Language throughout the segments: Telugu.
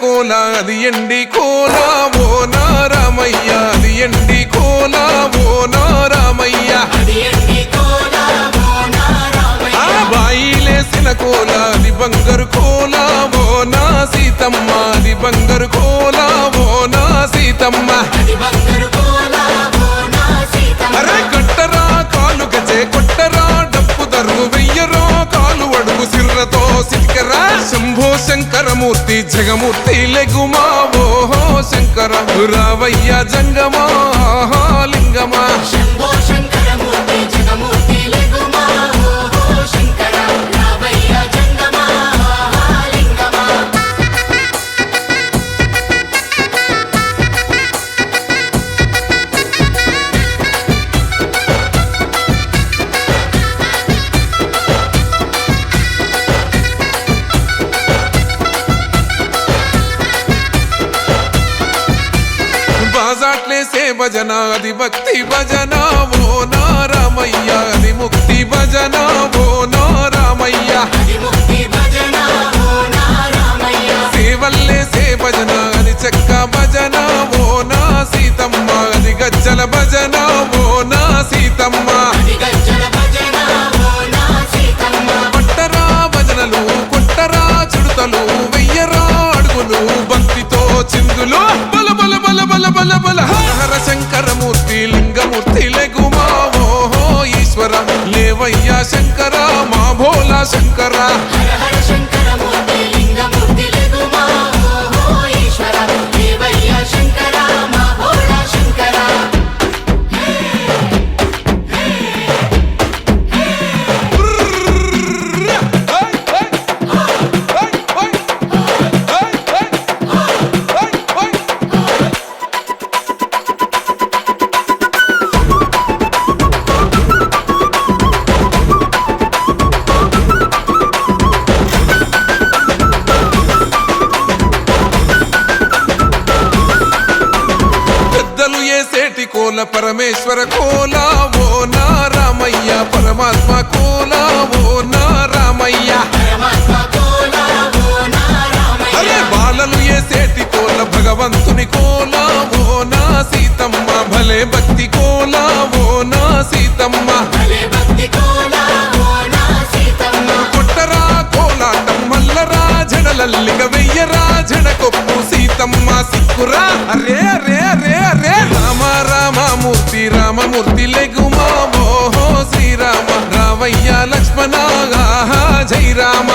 కోల అది ఎండి కోల ఓ నారామయ్య అది ఎండి కోల ఓ నారామయ్య బాయిలేసిన కోల అది బంగారు కోల ఓ నా సీతమ్మ అది బంగారు కోల ఓ నా సీతమ్మ అరే కట్టరా కాలు గజే కొట్టరా డప్పు దరువు వెయ్యరో కాలు అడుగు సిర్రతో సిటికరా శంభో శంకరమూర్తి జగమూర్తి లెగుమా ఓహో శంకర రావయ్య జంగమా లింగమా శంభో శంకరమూర్తి జగమూర్తి లెగుమా ఓహో శంకర రావయ్య జంగమా లింగమా బాజాట్లేసే భజన అది భక్తి భజన ఓ నారామయ్య అది ముక్తి భజన ఓ నారామయ్య సేవల్లేసే భజన అది చెక్క భజన ఓ నా సీతమ్మ అది గజ్జల భజన ఓ నా సీతమ్మ పట్టరా భజనలు కొట్టరా చుడతలు వెయ్యరా అడుగులు భక్తితో చిందులు బల బల బల బల బల బల హర శంకరమూర్తి లింగమూర్తి లెగుమా ఓహో ఈశ్వర లేవయ్యా శంకర మా భోలా శంకర సేటి కోల పరమేశ్వర కోల ఓ నారామయ్య పరమాత్మ కోల ఓ నారామయ్య అరే బాలలు ఏ సేటి కోల భగవంతుని కోల ఓ నా సీతమ్మ భలే భక్తి కోల ఓ నా సీతమ్మ కొట్టరా కోలాటం మల్లరా జడలల్లిగ వెయ్యరా జడకొప్పు సీతమ్మ సిక్కురా అరే అరే అరే అరే రామ రామమూర్తి రామమూర్తి లెగుమా ఓహో శ్రీరామ రావయ్య లక్ష్మణ జై రామ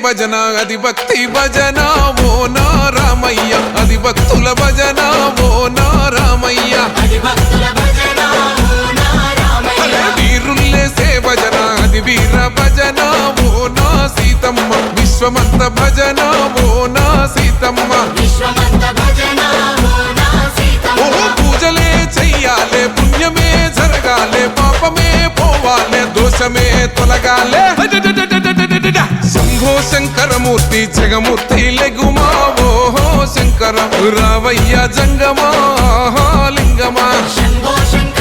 భజన అది భక్తి భజన ఓ నారామయ్య అది భక్తుల భజన ఓ నారామయ్య వీరుల్లేసే భజన అది వీర భజన ఓ నా సీతమ్మ విశ్వమంత భజన ఓ నా సీతమ్మ ఓ పూజలే చెయ్యాలే పుణ్యమే జరగాలే పాపమే పోవాలే దోషమే తొలగాలే శంభో శంకరమూర్తి జగమూర్తి లెగుమా ఓహో శంకర రావయ్య జంగమా లింగమా శంభో శంకర